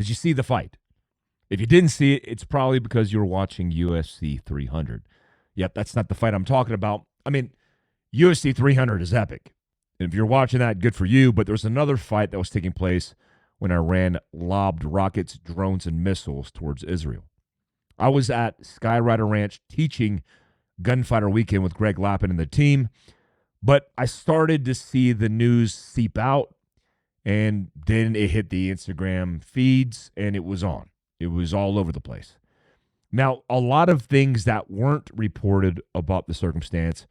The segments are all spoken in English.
Did you see the fight? If you didn't see it, it's probably because you were watching UFC 300. Yep, that's not the fight I'm talking about. I mean, UFC 300 is epic. And if you're watching that, good for you. But there's another fight that was taking place when Iran lobbed rockets, drones, and missiles towards Israel. I was at Skyrider Ranch teaching Gunfighter Weekend with Greg Lappin and the team, but I started to see the news seep out, and then it hit the Instagram feeds, and it was on. It was all over the place. Now, a lot of things that weren't reported about the circumstance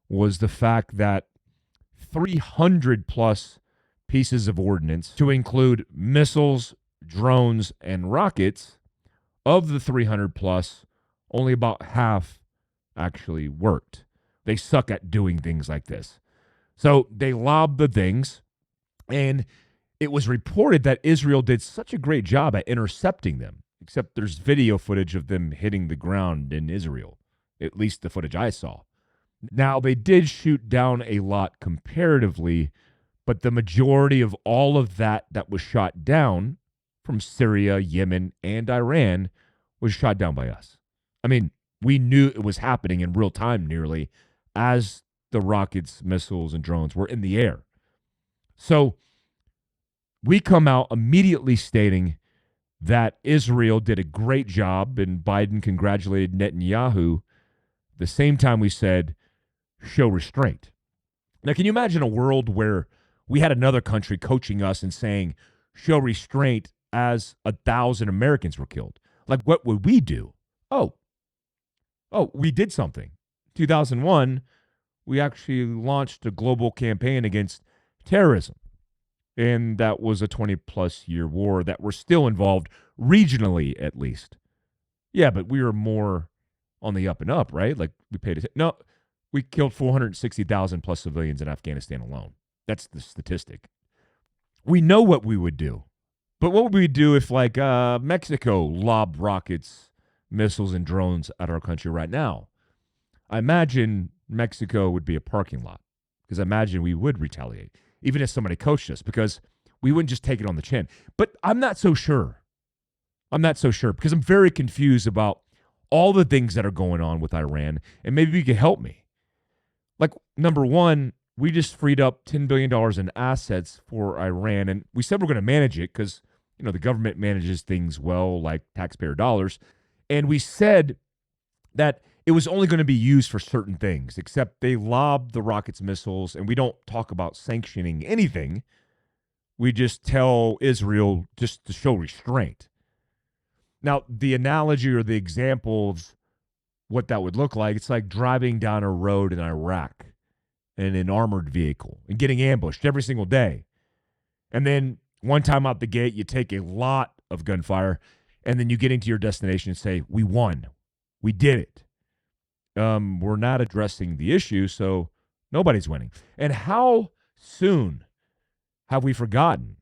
was the fact that 300 plus pieces of ordnance, to include missiles, drones, and rockets, of the 300 plus, only about half actually worked. They suck at doing things like this. So they lobbed the things, and it was reported that Israel did such a great job at intercepting them, except there's video footage of them hitting the ground in Israel, at least the footage I saw. Now, they did shoot down a lot comparatively, but the majority of all of that was shot down from Syria, Yemen, and Iran was shot down by us. I mean, we knew it was happening in real time nearly as the rockets, missiles, and drones were in the air. So we come out immediately stating that Israel did a great job, and Biden congratulated Netanyahu. The same time we said, show restraint. Now, can you imagine a world where we had another country coaching us and saying, show restraint as 1,000 Americans were killed? Like, what would we do? Oh, we did something. 2001, we actually launched a global campaign against terrorism. And that was a 20-plus year war that we're still involved, regionally at least. Yeah, but we were more on the up and up, right? Like, we paid attention. No, we killed 460,000 plus civilians in Afghanistan alone. That's the statistic. We know what we would do. But what would we do if, like, Mexico lobbed rockets, missiles, and drones at our country right now? I imagine Mexico would be a parking lot, because I imagine we would retaliate, even if somebody coached us, because we wouldn't just take it on the chin. But I'm not so sure. Because I'm very confused about all the things that are going on with Iran, and maybe you can help me. Like, number one, we just freed up $10 billion in assets for Iran, and we said we're going to manage it because, you know, the government manages things well, like taxpayer dollars. And we said that it was only going to be used for certain things, except they lobbed the rockets, missiles, and we don't talk about sanctioning anything. We just tell Israel just to show restraint. Now, the analogy or the example of what that would look like, it's like driving down a road in Iraq in an armored vehicle and getting ambushed every single day. And then one time out the gate, you take a lot of gunfire, and then you get into your destination and say, we won. We did it. We're not addressing the issue, so nobody's winning. And how soon have we forgotten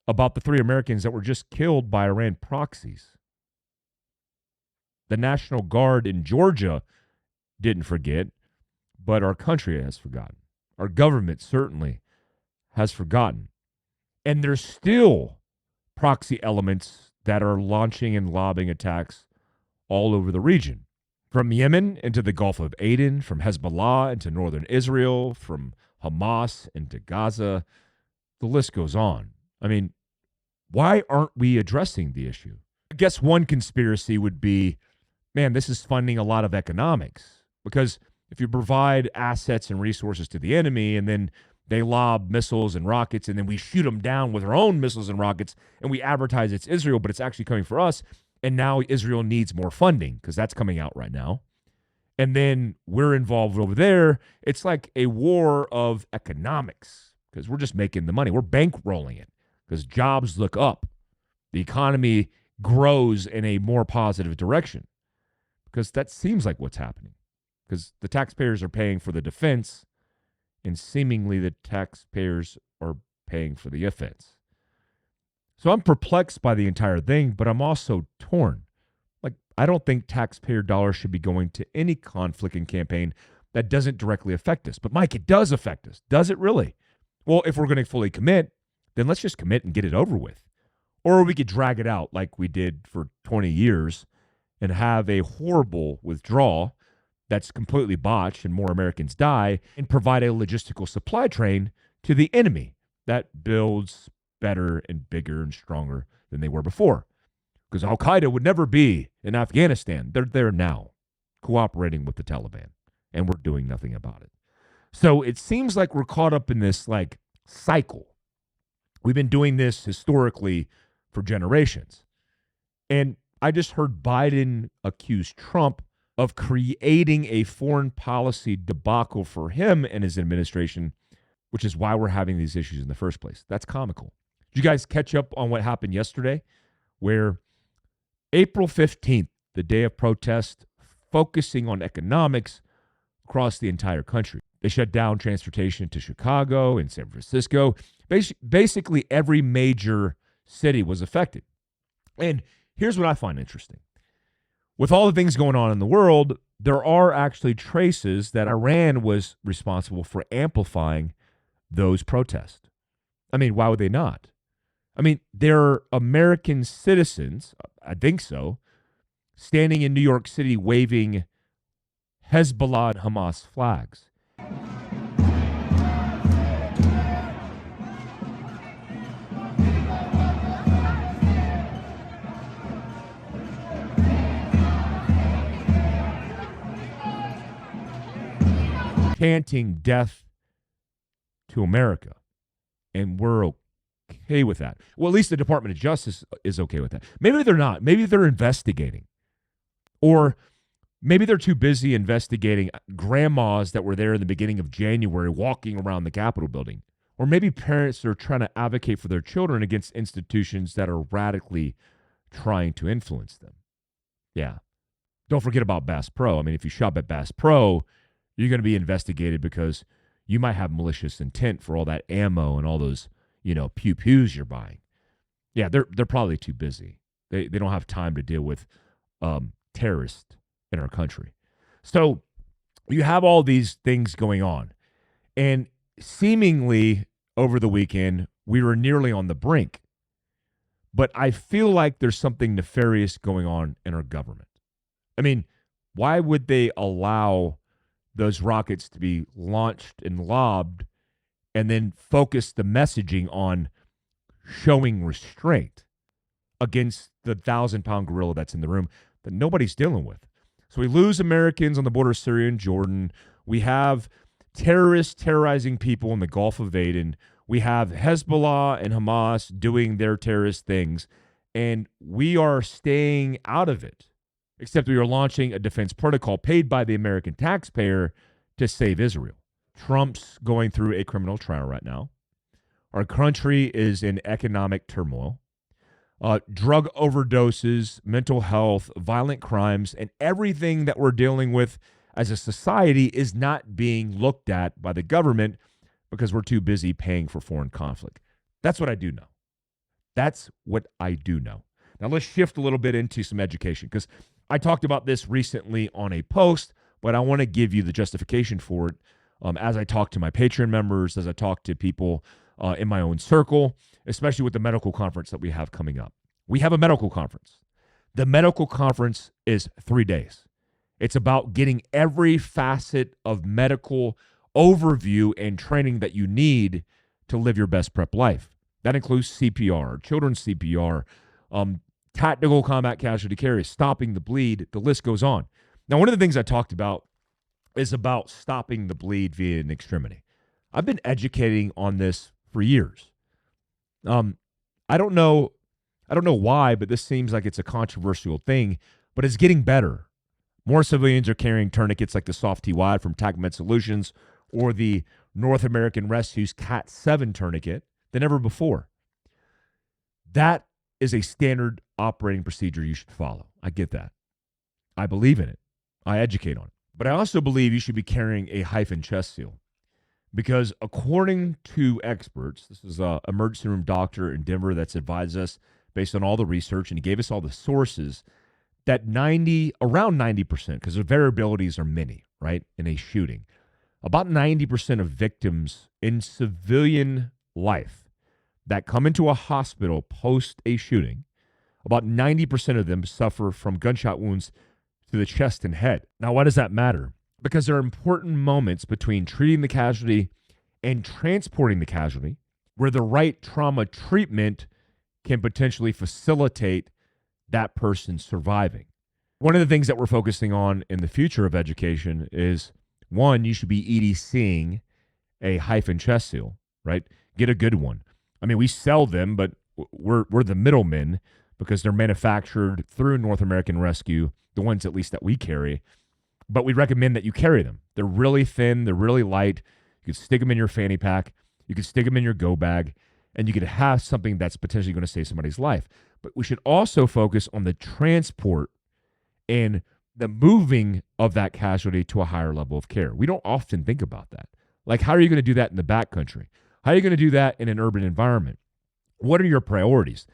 about the 3 Americans that were just killed by Iran proxies? The National Guard in Georgia didn't forget, but our country has forgotten. Our government certainly has forgotten. And there's still proxy elements that are launching and lobbing attacks all over the region. From Yemen into the Gulf of Aden, from Hezbollah into northern Israel, from Hamas into Gaza, the list goes on. I mean, why aren't we addressing the issue? I guess one conspiracy would be, man, this is funding a lot of economics. Because if you provide assets and resources to the enemy and then they lob missiles and rockets and then we shoot them down with our own missiles and rockets and we advertise it's Israel, but it's actually coming for us, and now Israel needs more funding because that's coming out right now. And then we're involved over there. It's like a war of economics because we're just making the money. We're bankrolling it because jobs look up. The economy grows in a more positive direction because that seems like what's happening because the taxpayers are paying for the defense and seemingly the taxpayers are paying for the offense. So I'm perplexed by the entire thing, but I'm also torn. Like, I don't think taxpayer dollars should be going to any conflict and campaign that doesn't directly affect us. But Mike, it does affect us. Does it really? Well, if we're going to fully commit, then let's just commit and get it over with. Or we could drag it out like we did for 20 years and have a horrible withdrawal that's completely botched and more Americans die, and provide a logistical supply train to the enemy that builds better and bigger and stronger than they were before. Because Al Qaeda would never be in Afghanistan. They're there now, cooperating with the Taliban, and we're doing nothing about it. So it seems like we're caught up in this like cycle. We've been doing this historically for generations. And I just heard Biden accuse Trump of creating a foreign policy debacle for him and his administration, which is why we're having these issues in the first place. That's comical. Did you guys catch up on what happened yesterday, where April 15th, the day of protest, focusing on economics across the entire country? They shut down transportation to Chicago and San Francisco. Basically, every major city was affected. And here's what I find interesting. With all the things going on in the world, there are actually traces that Iran was responsible for amplifying those protests. I mean, why would they not? I mean, there are American citizens, I think so, standing in New York City waving Hezbollah and Hamas flags. Chanting death to America. And we're okay with that. Well, at least the Department of Justice is okay with that. Maybe they're not. Maybe they're investigating. Or maybe they're too busy investigating grandmas that were there in the beginning of January walking around the Capitol building. Or maybe parents are trying to advocate for their children against institutions that are radically trying to influence them. Yeah. Don't forget about Bass Pro. I mean, if you shop at Bass Pro, you're going to be investigated because you might have malicious intent for all that ammo and all those, pew-pews you're buying. Yeah, they're probably too busy. They don't have time to deal with terrorists in our country. So you have all these things going on. And seemingly over the weekend, we were nearly on the brink. But I feel like there's something nefarious going on in our government. I mean, why would they allow those rockets to be launched and lobbed and then focus the messaging on showing restraint against the 1,000-pound gorilla that's in the room that nobody's dealing with? So we lose Americans on the border of Syria and Jordan. We have terrorists terrorizing people in the Gulf of Aden. We have Hezbollah and Hamas doing their terrorist things, and we are staying out of it. Except we are launching a defense protocol paid by the American taxpayer to save Israel. Trump's going through a criminal trial right now. Our country is in economic turmoil. Drug overdoses, mental health, violent crimes, and everything that we're dealing with as a society is not being looked at by the government because we're too busy paying for foreign conflict. That's what I do know. That's what I do know. Now let's shift a little bit into some education, because I talked about this recently on a post, but I want to give you the justification for it as I talk to my Patreon members, as I talk to people in my own circle, especially with the medical conference that we have coming up. We have a medical conference. The medical conference is 3 days. It's about getting every facet of medical overview and training that you need to live your best prep life. That includes CPR, children's CPR, tactical combat casualty care, stopping the bleed. The list goes on. Now, one of the things I talked about is about stopping the bleed via an extremity. I've been educating on this for years. I don't know why, but this seems like it's a controversial thing, but it's getting better. More civilians are carrying tourniquets like the Soft TY from TACMed Solutions or the North American Rescue's Cat 7 tourniquet than ever before. That is a standard operating procedure you should follow. I get that. I believe in it. I educate on it. But I also believe you should be carrying a hyphen chest seal, because according to experts, this is an emergency room doctor in Denver that's advised us based on all the research, and he gave us all the sources, that around 90%, because the variabilities are many, right, in a shooting, about 90% of victims in civilian life that come into a hospital post a shooting, about 90% of them suffer from gunshot wounds to the chest and head. Now, why does that matter? Because there are important moments between treating the casualty and transporting the casualty where the right trauma treatment can potentially facilitate that person surviving. One of the things that we're focusing on in the future of education is, one, you should be EDCing a hyphen chest seal, right? Get a good one. I mean, we sell them, but we're the middlemen because they're manufactured through North American Rescue, the ones at least that we carry. But we recommend that you carry them. They're really thin, they're really light. You can stick them in your fanny pack, you can stick them in your go bag, and you could have something that's potentially going to save somebody's life. But we should also focus on the transport and the moving of that casualty to a higher level of care. We don't often think about that. Like, how are you going to do that in the backcountry? How are you going to do that in an urban environment? What are your priorities?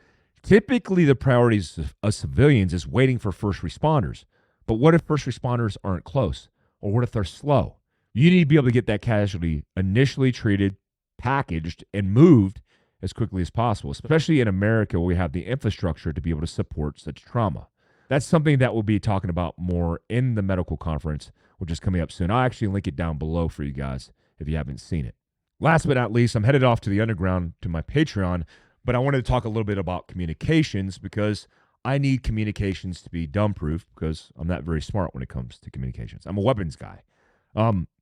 Typically, the priorities of civilians is waiting for first responders. But what if first responders aren't close? Or what if they're slow? You need to be able to get that casualty initially treated, packaged, and moved as quickly as possible, especially in America where we have the infrastructure to be able to support such trauma. That's something that we'll be talking about more in the medical conference, which is coming up soon. I'll actually link it down below for you guys if you haven't seen it. Last but not least, I'm headed off to the underground to my Patreon, but I wanted to talk a little bit about communications because I need communications to be dumb-proof because I'm not very smart when it comes to communications. I'm a weapons guy.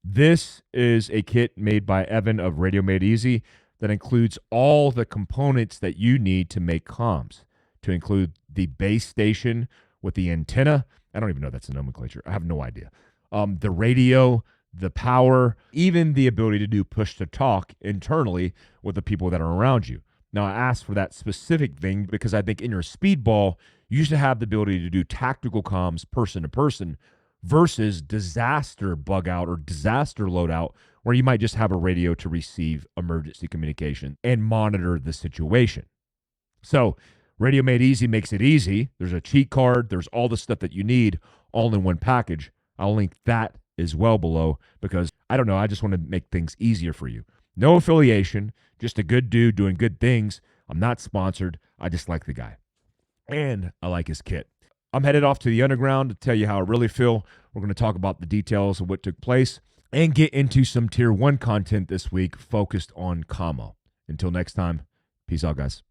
This is a kit made by Evan of Radio Made Easy that includes all the components that you need to make comms, to include the base station with the antenna. I don't even know that's a nomenclature. I have no idea. The radio, the power, even the ability to do push-to-talk internally with the people that are around you. Now, I asked for that specific thing because I think in your speedball, you should have the ability to do tactical comms person to person versus disaster bug out or disaster loadout where you might just have a radio to receive emergency communication and monitor the situation. So Radio Made Easy makes it easy. There's a cheat card. There's all the stuff that you need all in one package. I'll link that as well below because, I don't know, I just want to make things easier for you. No affiliation, just a good dude doing good things. I'm not sponsored. I just like the guy. And I like his kit. I'm headed off to the underground to tell you how I really feel. We're going to talk about the details of what took place and get into some Tier 1 content this week focused on Commo. Until next time, peace out, guys.